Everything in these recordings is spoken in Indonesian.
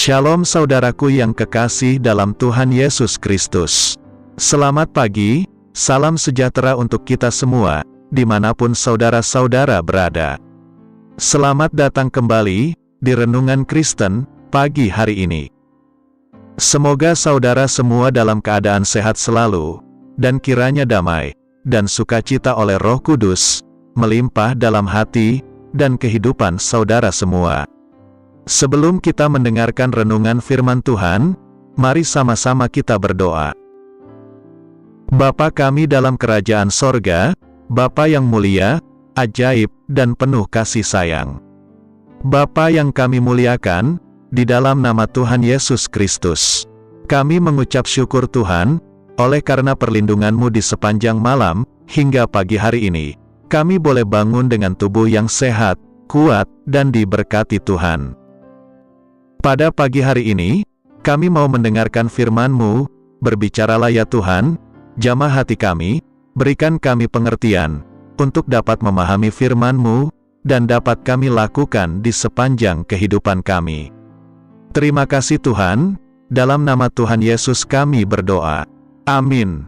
Shalom saudaraku yang kekasih dalam Tuhan Yesus Kristus. Selamat pagi, salam sejahtera untuk kita semua, dimanapun saudara-saudara berada. Selamat datang kembali di Renungan Kristen pagi hari ini. Semoga saudara semua dalam keadaan sehat selalu, dan kiranya damai dan sukacita oleh Roh Kudus melimpah dalam hati dan kehidupan saudara semua. Sebelum kita mendengarkan renungan firman Tuhan, mari sama-sama kita berdoa. Bapa kami dalam kerajaan sorga, Bapa yang mulia, ajaib, dan penuh kasih sayang. Bapa yang kami muliakan, di dalam nama Tuhan Yesus Kristus, kami mengucap syukur Tuhan, oleh karena perlindungan-Mu di sepanjang malam, hingga pagi hari ini, kami boleh bangun dengan tubuh yang sehat, kuat, dan diberkati Tuhan. Pada pagi hari ini, kami mau mendengarkan firman-Mu, berbicaralah ya Tuhan, jamah hati kami, berikan kami pengertian, untuk dapat memahami firman-Mu, dan dapat kami lakukan di sepanjang kehidupan kami. Terima kasih Tuhan, dalam nama Tuhan Yesus kami berdoa. Amin.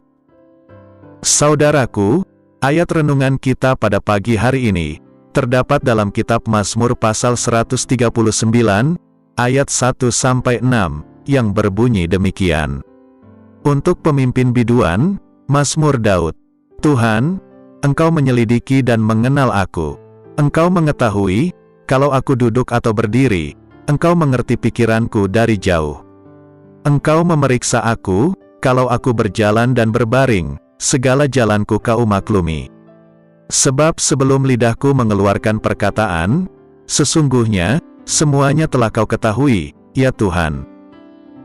Saudaraku, ayat renungan kita pada pagi hari ini, terdapat dalam kitab Mazmur pasal 139, ayat 1-6, yang berbunyi demikian. Untuk pemimpin biduan, Mazmur Daud. Tuhan, Engkau menyelidiki dan mengenal aku. Engkau mengetahui, kalau aku duduk atau berdiri, Engkau mengerti pikiranku dari jauh. Engkau memeriksa aku, kalau aku berjalan dan berbaring, segala jalanku Kau maklumi. Sebab sebelum lidahku mengeluarkan perkataan, sesungguhnya, semuanya telah Kau ketahui, ya Tuhan.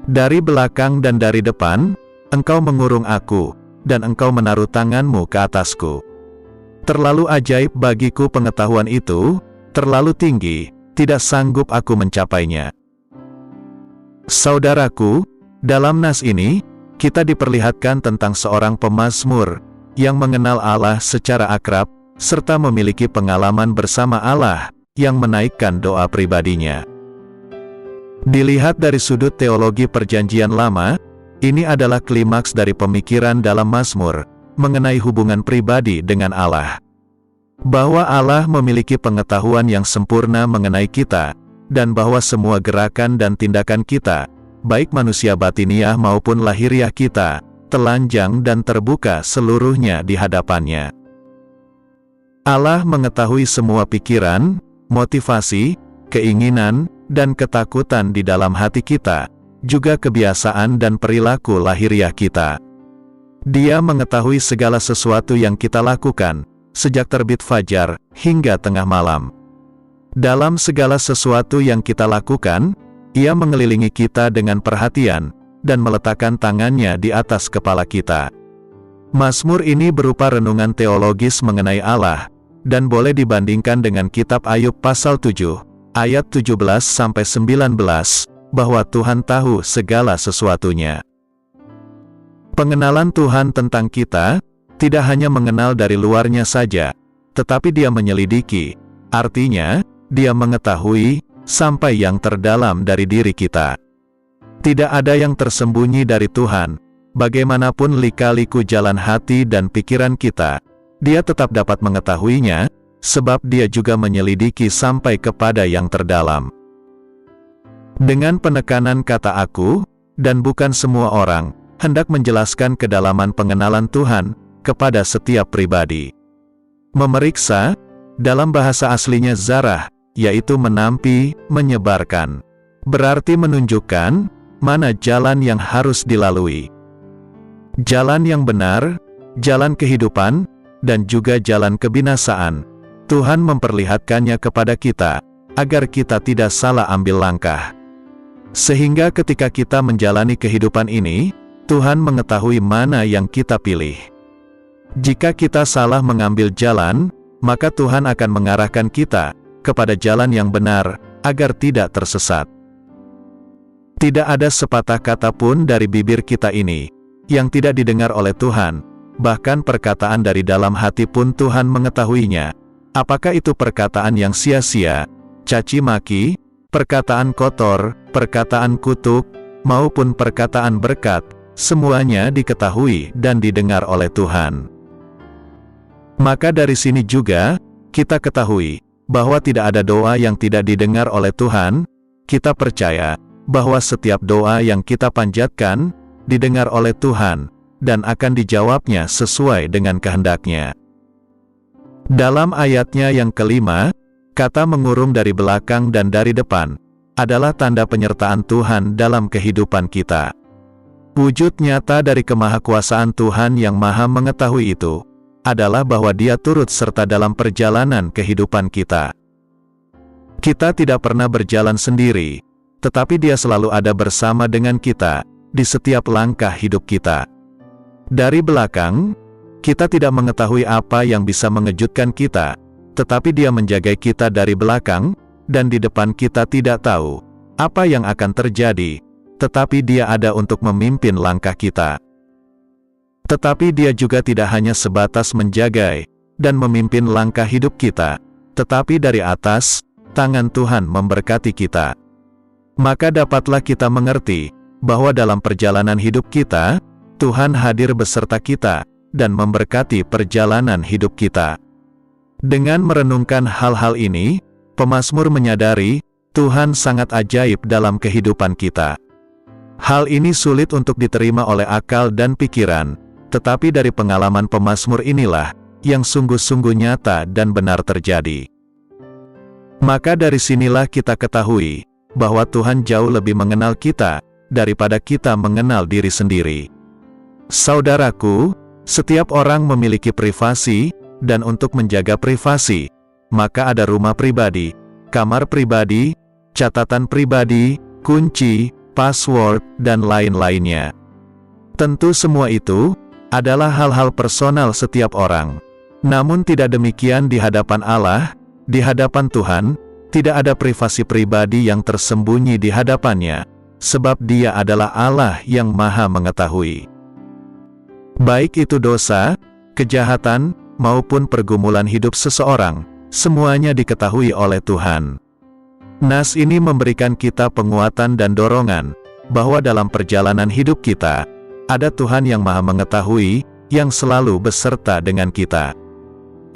Dari belakang dan dari depan, Engkau mengurung aku, dan Engkau menaruh tangan-Mu ke atasku. Terlalu ajaib bagiku pengetahuan itu, terlalu tinggi, tidak sanggup aku mencapainya. Saudaraku, dalam nas ini, kita diperlihatkan tentang seorang pemazmur, yang mengenal Allah secara akrab, serta memiliki pengalaman bersama Allah, yang menaikkan doa pribadinya. Dilihat dari sudut teologi Perjanjian Lama, ini adalah klimaks dari pemikiran dalam Mazmur, mengenai hubungan pribadi dengan Allah. Bahwa Allah memiliki pengetahuan yang sempurna mengenai kita, dan bahwa semua gerakan dan tindakan kita, baik manusia batiniah maupun lahiriah kita, telanjang dan terbuka seluruhnya di hadapannya. Allah mengetahui semua pikiran, motivasi, keinginan, dan ketakutan di dalam hati kita, juga kebiasaan dan perilaku lahiriah kita. Dia mengetahui segala sesuatu yang kita lakukan, sejak terbit fajar, hingga tengah malam. Dalam segala sesuatu yang kita lakukan, Ia mengelilingi kita dengan perhatian, dan meletakkan tangannya di atas kepala kita. Mazmur ini berupa renungan teologis mengenai Allah, dan boleh dibandingkan dengan kitab Ayub pasal 7, ayat 17-19, bahwa Tuhan tahu segala sesuatunya. Pengenalan Tuhan tentang kita, tidak hanya mengenal dari luarnya saja, tetapi Dia menyelidiki, artinya, Dia mengetahui, sampai yang terdalam dari diri kita. Tidak ada yang tersembunyi dari Tuhan, bagaimanapun lika-liku jalan hati dan pikiran kita, Dia tetap dapat mengetahuinya, sebab Dia juga menyelidiki sampai kepada yang terdalam. Dengan penekanan kata aku, dan bukan semua orang, hendak menjelaskan kedalaman pengenalan Tuhan, kepada setiap pribadi. Memeriksa, dalam bahasa aslinya zarah, yaitu menampi, menyebarkan. Berarti menunjukkan, mana jalan yang harus dilalui. Jalan yang benar, jalan kehidupan, dan juga jalan kebinasaan, Tuhan memperlihatkannya kepada kita, agar kita tidak salah ambil langkah. Sehingga ketika kita menjalani kehidupan ini, Tuhan mengetahui mana yang kita pilih. Jika kita salah mengambil jalan, maka Tuhan akan mengarahkan kita kepada jalan yang benar, agar tidak tersesat. Tidak ada sepatah kata pun dari bibir kita ini, yang tidak didengar oleh Tuhan. Bahkan perkataan dari dalam hati pun Tuhan mengetahuinya. Apakah itu perkataan yang sia-sia, caci maki, perkataan kotor, perkataan kutuk, maupun perkataan berkat, semuanya diketahui dan didengar oleh Tuhan. Maka dari sini juga, kita ketahui, bahwa tidak ada doa yang tidak didengar oleh Tuhan. Kita percaya, bahwa setiap doa yang kita panjatkan, didengar oleh Tuhan, dan akan dijawabnya sesuai dengan kehendaknya. Dalam ayatnya yang kelima, kata mengurung dari belakang dan dari depan, adalah tanda penyertaan Tuhan dalam kehidupan kita. Wujud nyata dari kemahakuasaan Tuhan yang maha mengetahui itu, adalah bahwa Dia turut serta dalam perjalanan kehidupan kita. Kita tidak pernah berjalan sendiri, tetapi Dia selalu ada bersama dengan kita, di setiap langkah hidup kita. Dari belakang, kita tidak mengetahui apa yang bisa mengejutkan kita, tetapi Dia menjaga kita dari belakang, dan di depan kita tidak tahu apa yang akan terjadi, tetapi Dia ada untuk memimpin langkah kita. Tetapi Dia juga tidak hanya sebatas menjaga dan memimpin langkah hidup kita, tetapi dari atas, tangan Tuhan memberkati kita. Maka dapatlah kita mengerti, bahwa dalam perjalanan hidup kita, Tuhan hadir beserta kita, dan memberkati perjalanan hidup kita. Dengan merenungkan hal-hal ini, pemazmur menyadari, Tuhan sangat ajaib dalam kehidupan kita. Hal ini sulit untuk diterima oleh akal dan pikiran, tetapi dari pengalaman pemazmur inilah, yang sungguh-sungguh nyata dan benar terjadi. Maka dari sinilah kita ketahui, bahwa Tuhan jauh lebih mengenal kita, daripada kita mengenal diri sendiri. Saudaraku, setiap orang memiliki privasi, dan untuk menjaga privasi, maka ada rumah pribadi, kamar pribadi, catatan pribadi, kunci, password, dan lain-lainnya. Tentu semua itu adalah hal-hal personal setiap orang. Namun tidak demikian di hadapan Allah, di hadapan Tuhan, tidak ada privasi pribadi yang tersembunyi di hadapannya, sebab Dia adalah Allah yang maha mengetahui. Baik itu dosa, kejahatan, maupun pergumulan hidup seseorang, semuanya diketahui oleh Tuhan. Nas ini memberikan kita penguatan dan dorongan, bahwa dalam perjalanan hidup kita, ada Tuhan yang maha mengetahui, yang selalu beserta dengan kita.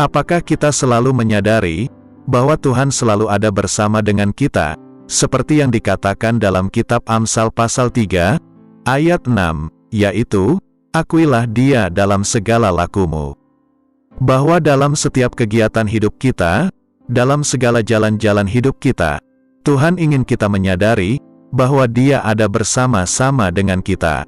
Apakah kita selalu menyadari, bahwa Tuhan selalu ada bersama dengan kita, seperti yang dikatakan dalam kitab Amsal pasal 3, ayat 6, yaitu, akuilah Dia dalam segala lakumu. Bahwa dalam setiap kegiatan hidup kita, dalam segala jalan-jalan hidup kita, Tuhan ingin kita menyadari, bahwa Dia ada bersama-sama dengan kita.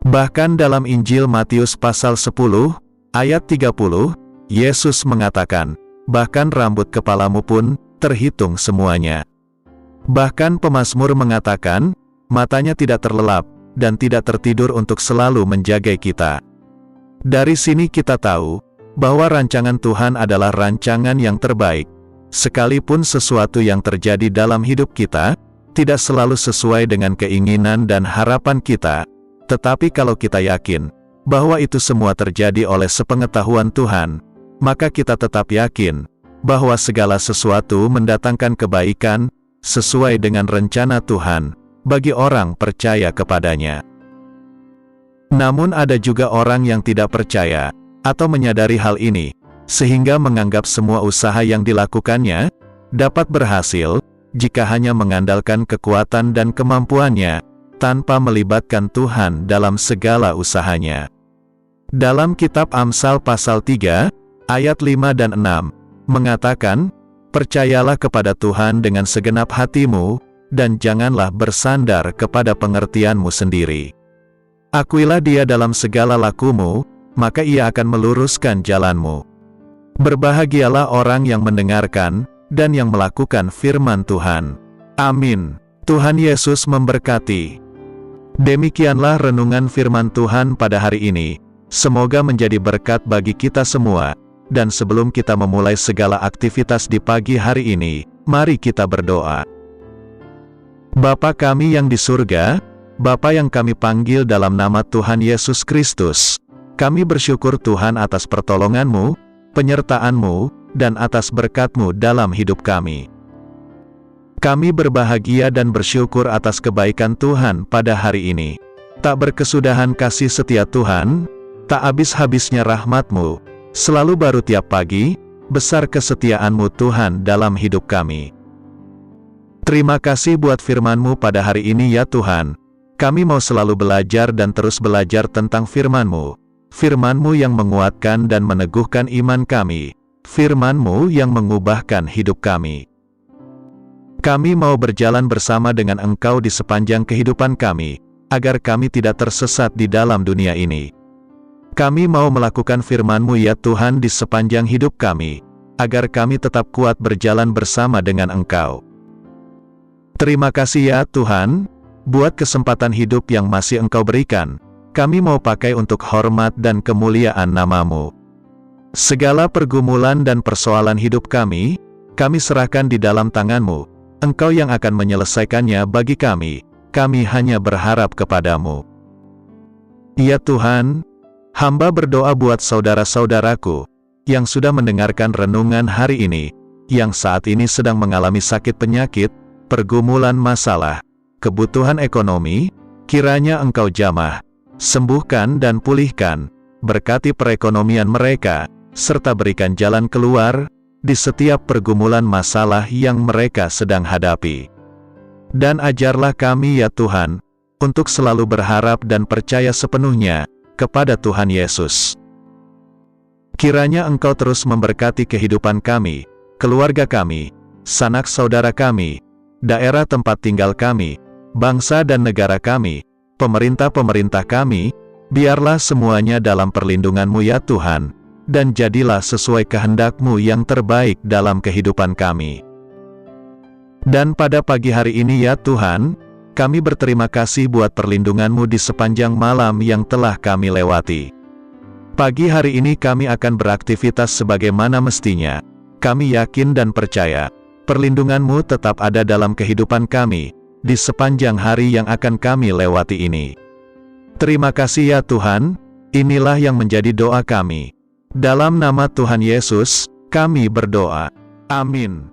Bahkan dalam Injil Matius pasal 10, ayat 30, Yesus mengatakan, bahkan rambut kepalamu pun terhitung semuanya. Bahkan pemazmur mengatakan, matanya tidak terlelap, dan tidak tertidur untuk selalu menjaga kita. Dari sini kita tahu, bahwa rancangan Tuhan adalah rancangan yang terbaik. Sekalipun sesuatu yang terjadi dalam hidup kita, tidak selalu sesuai dengan keinginan dan harapan kita, tetapi kalau kita yakin, bahwa itu semua terjadi oleh sepengetahuan Tuhan, maka kita tetap yakin, bahwa segala sesuatu mendatangkan kebaikan, sesuai dengan rencana Tuhan, bagi orang percaya kepadanya. Namun ada juga orang yang tidak percaya, atau menyadari hal ini, sehingga menganggap semua usaha yang dilakukannya, dapat berhasil, jika hanya mengandalkan kekuatan dan kemampuannya, tanpa melibatkan Tuhan dalam segala usahanya. Dalam kitab Amsal pasal 3, ayat 5 dan 6, mengatakan, percayalah kepada Tuhan dengan segenap hatimu, dan janganlah bersandar kepada pengertianmu sendiri. Akuilah Dia dalam segala lakumu, maka Ia akan meluruskan jalanmu. Berbahagialah orang yang mendengarkan, dan yang melakukan firman Tuhan. Amin. Tuhan Yesus memberkati. Demikianlah renungan firman Tuhan pada hari ini. Semoga menjadi berkat bagi kita semua. Dan sebelum kita memulai segala aktivitas di pagi hari ini, mari kita berdoa. Bapa kami yang di surga, Bapa yang kami panggil dalam nama Tuhan Yesus Kristus, kami bersyukur Tuhan atas pertolongan-Mu, penyertaan-Mu, dan atas berkat-Mu dalam hidup kami. Kami berbahagia dan bersyukur atas kebaikan Tuhan pada hari ini. Tak berkesudahan kasih setia Tuhan, tak habis-habisnya rahmat-Mu, selalu baru tiap pagi, besar kesetiaan-Mu Tuhan dalam hidup kami. Terima kasih buat firman-Mu pada hari ini ya Tuhan. Kami mau selalu belajar dan terus belajar tentang firman-Mu. Firman-Mu yang menguatkan dan meneguhkan iman kami. Firman-Mu yang mengubahkan hidup kami. Kami mau berjalan bersama dengan Engkau di sepanjang kehidupan kami, agar kami tidak tersesat di dalam dunia ini. Kami mau melakukan firman-Mu ya Tuhan di sepanjang hidup kami, agar kami tetap kuat berjalan bersama dengan Engkau. Terima kasih ya Tuhan, buat kesempatan hidup yang masih Engkau berikan. Kami mau pakai untuk hormat dan kemuliaan nama-Mu. Segala pergumulan dan persoalan hidup kami serahkan di dalam tangan-Mu. Engkau yang akan menyelesaikannya bagi kami hanya berharap kepada-Mu. Ya Tuhan, hamba berdoa buat saudara-saudaraku, yang sudah mendengarkan renungan hari ini, yang saat ini sedang mengalami sakit penyakit, pergumulan masalah, kebutuhan ekonomi, kiranya Engkau jamah, sembuhkan dan pulihkan, berkati perekonomian mereka, serta berikan jalan keluar, di setiap pergumulan masalah yang mereka sedang hadapi. Dan ajarlah kami ya Tuhan, untuk selalu berharap dan percaya sepenuhnya, kepada Tuhan Yesus. Kiranya Engkau terus memberkati kehidupan kami, keluarga kami, sanak saudara kami, daerah tempat tinggal kami, bangsa dan negara kami, pemerintah-pemerintah kami, biarlah semuanya dalam perlindungan-Mu ya Tuhan, dan jadilah sesuai kehendak-Mu yang terbaik dalam kehidupan kami. Dan pada pagi hari ini ya Tuhan, kami berterima kasih buat perlindungan-Mu di sepanjang malam yang telah kami lewati. Pagi hari ini kami akan beraktivitas sebagaimana mestinya. Kami yakin dan percaya, perlindungan-Mu tetap ada dalam kehidupan kami, di sepanjang hari yang akan kami lewati ini. Terima kasih ya Tuhan, inilah yang menjadi doa kami. Dalam nama Tuhan Yesus, kami berdoa. Amin.